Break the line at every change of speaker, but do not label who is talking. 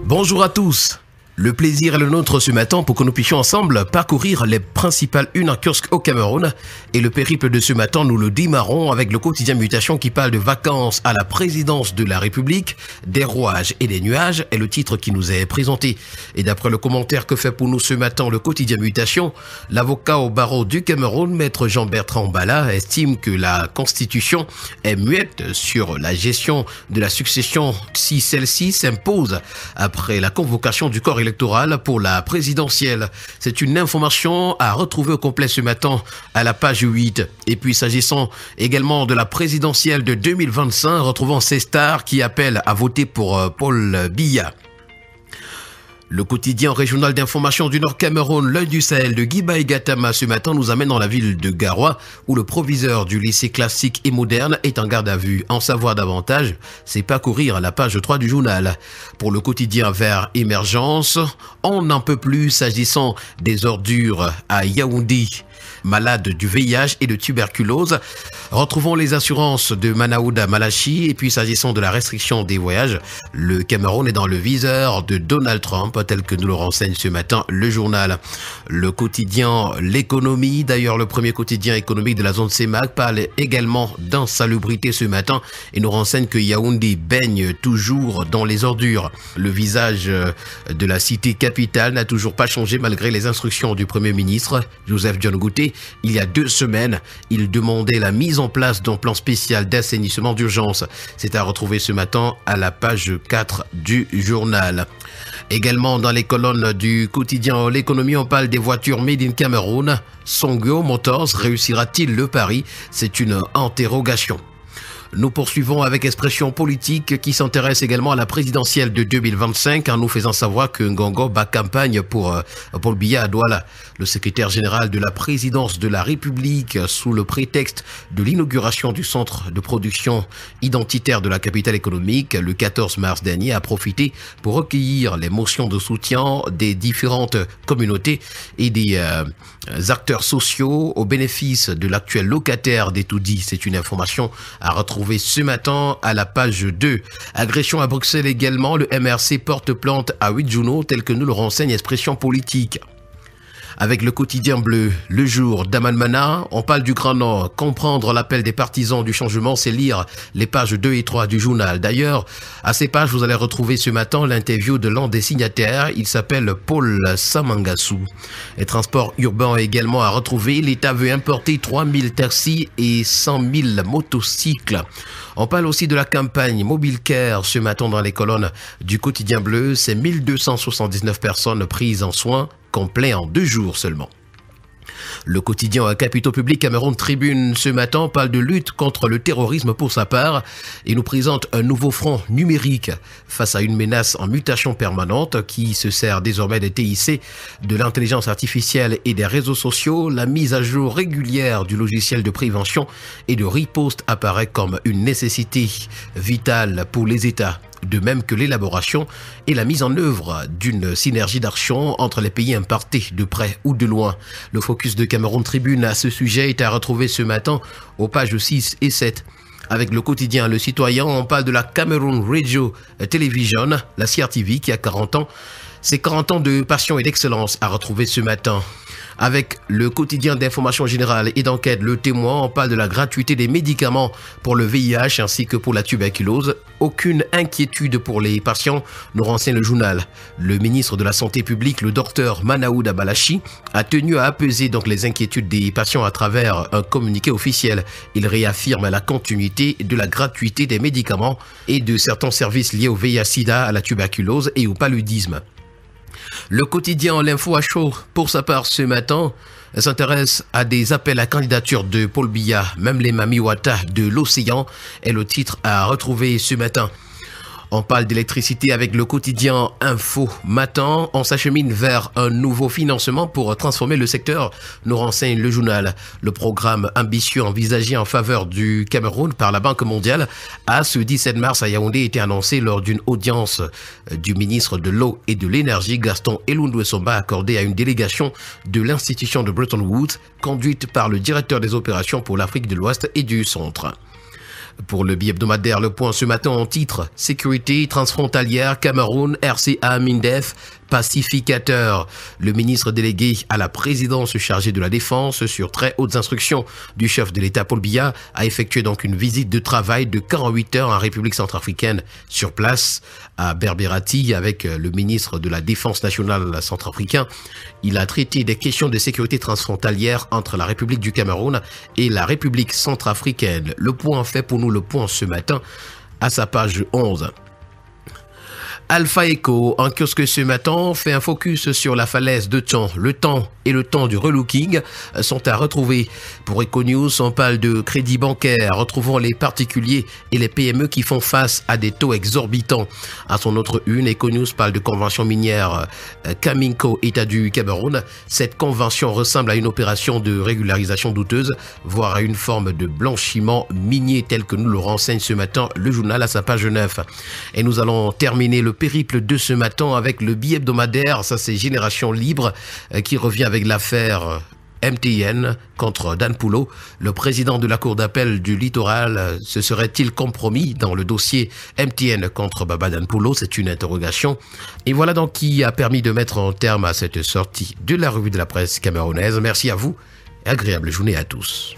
Bonjour à tous. Le plaisir est le nôtre ce matin pour que nous puissions ensemble parcourir les principales unes en kiosque au Cameroun. Et le périple de ce matin, nous le démarrons avec le quotidien Mutation qui parle de vacances à la présidence de la République, des rouages et des nuages est le titre qui nous est présenté. Et d'après le commentaire que fait pour nous ce matin le quotidien Mutation, l'avocat au barreau du Cameroun, maître Jean-Bertrand Bala, estime que la Constitution est muette sur la gestion de la succession si celle-ci s'impose après la convocation du corps électoral pour la présidentielle. C'est une information à retrouver au complet ce matin à la page 8. Et puis s'agissant également de la présidentielle de 2025, retrouvons ces stars qui appellent à voter pour Paul Biya. Le quotidien régional d'information du Nord Cameroun, l'œil du Sahel de Guiba et Gatama ce matin nous amène dans la ville de Garoua où le proviseur du lycée classique et moderne est en garde à vue. En savoir davantage, c'est parcourir la page 3 du journal. Pour le quotidien Vert Émergence, on n'en peut plus s'agissant des ordures à Yaoundé. Malade du VIH et de tuberculose. Retrouvons les assurances de Manaouda Malachi et puis s'agissant de la restriction des voyages, le Cameroun est dans le viseur de Donald Trump tel que nous le renseigne ce matin le journal. Le quotidien L'économie, d'ailleurs le premier quotidien économique de la zone CEMAC parle également d'insalubrité ce matin et nous renseigne que Yaoundé baigne toujours dans les ordures. Le visage de la cité capitale n'a toujours pas changé malgré les instructions du Premier ministre Joseph John Gouté. Il y a 2 semaines, il demandait la mise en place d'un plan spécial d'assainissement d'urgence. C'est à retrouver ce matin à la page 4 du journal. Également dans les colonnes du quotidien L'économie, on parle des voitures made in Cameroun. Songo Motors réussira-t-il le pari? C'est une interrogation. Nous poursuivons avec Expression politique qui s'intéresse également à la présidentielle de 2025 en nous faisant savoir que Ngongo bat campagne pour Paul Biya à Douala. Le secrétaire général de la présidence de la République, sous le prétexte de l'inauguration du centre de production identitaire de la capitale économique le 14 mars dernier, a profité pour recueillir les motions de soutien des différentes communautés et des acteurs sociaux au bénéfice de l'actuel locataire des Tout-Dits. C'est une information à retrouver ce matin à la page 2. Agression à Bruxelles également, le MRC porte plainte à 8 journaux tel que nous le renseigne Expression politique. Avec le quotidien bleu, Le Jour d'Amanmana, on parle du Grand Nord. Comprendre l'appel des partisans du changement, c'est lire les pages 2 et 3 du journal. D'ailleurs, à ces pages, vous allez retrouver ce matin l'interview de l'un des signataires. Il s'appelle Paul Samangassou. Les transports urbains également à retrouver. L'État veut importer 3000 taxis et 100 000 motocycles. On parle aussi de la campagne Mobile Care ce matin dans les colonnes du quotidien bleu. C'est 1279 personnes prises en soins complet en 2 jours seulement. Le quotidien Capitaux Public Cameroun Tribune ce matin parle de lutte contre le terrorisme pour sa part et nous présente un nouveau front numérique face à une menace en mutation permanente qui se sert désormais des TIC, de l'intelligence artificielle et des réseaux sociaux. La mise à jour régulière du logiciel de prévention et de riposte apparaît comme une nécessité vitale pour les États. De même que l'élaboration et la mise en œuvre d'une synergie d'action entre les pays impactés de près ou de loin. Le focus de Cameroun Tribune à ce sujet est à retrouver ce matin aux pages 6 et 7. Avec le quotidien Le Citoyen, on parle de la Cameroun Radio Television, la CRTV qui a 40 ans. C'est 40 ans de passion et d'excellence à retrouver ce matin. Avec le quotidien d'information générale et d'enquête Le Témoin, on parle de la gratuité des médicaments pour le VIH ainsi que pour la tuberculose. Aucune inquiétude pour les patients, nous renseigne le journal. Le ministre de la Santé publique, le docteur Manaouda Malachi, a tenu à apaiser donc les inquiétudes des patients à travers un communiqué officiel. Il réaffirme la continuité de la gratuité des médicaments et de certains services liés au VIH-Sida, à la tuberculose et au paludisme. Le quotidien L'Info à chaud, pour sa part ce matin, s'intéresse à des appels à candidature de Paul Biya, même les Mamiwata de l'océan est le titre à retrouver ce matin. On parle d'électricité avec le quotidien Info Matin. On s'achemine vers un nouveau financement pour transformer le secteur, nous renseigne le journal. Le programme ambitieux envisagé en faveur du Cameroun par la Banque mondiale a ce 17 mars à Yaoundé été annoncé lors d'une audience du ministre de l'Eau et de l'Énergie Gaston Elundwe-Somba accordée à une délégation de l'institution de Bretton Woods conduite par le directeur des opérations pour l'Afrique de l'Ouest et du Centre. Pour le bi-hebdomadaire Le Point ce matin en titre, sécurité transfrontalière, Cameroun, RCA, Mindef, pacificateur. Le ministre délégué à la présidence chargé de la défense sur très hautes instructions du chef de l'État Paul Biya a effectué donc une visite de travail de 48 heures en République centrafricaine sur place à Berberati avec le ministre de la Défense nationale centrafricain. Il a traité des questions de sécurité transfrontalière entre la République du Cameroun et la République centrafricaine. Le Point fait pour nous le point ce matin à sa page 11. Alpha Echo, en kiosque ce matin, fait un focus sur la falaise de temps. Le temps et le temps du relooking sont à retrouver. Pour Econews, on parle de crédit bancaire. Retrouvons les particuliers et les PME qui font face à des taux exorbitants. À son autre une, Econews parle de convention minière Caminco, État du Cameroun. Cette convention ressemble à une opération de régularisation douteuse, voire à une forme de blanchiment minier tel que nous le renseigne ce matin le journal à sa page 9. Et nous allons terminer le périple de ce matin avec le bi-hebdomadaire, ça c'est Génération Libre, qui revient avec l'affaire MTN contre Dan Poulot. Le président de la Cour d'appel du littoral se serait-il compromis dans le dossier MTN contre Baba Dan Poulot? C'est une interrogation. Et voilà donc qui a permis de mettre un terme à cette sortie de la revue de la presse camerounaise. Merci à vous et agréable journée à tous.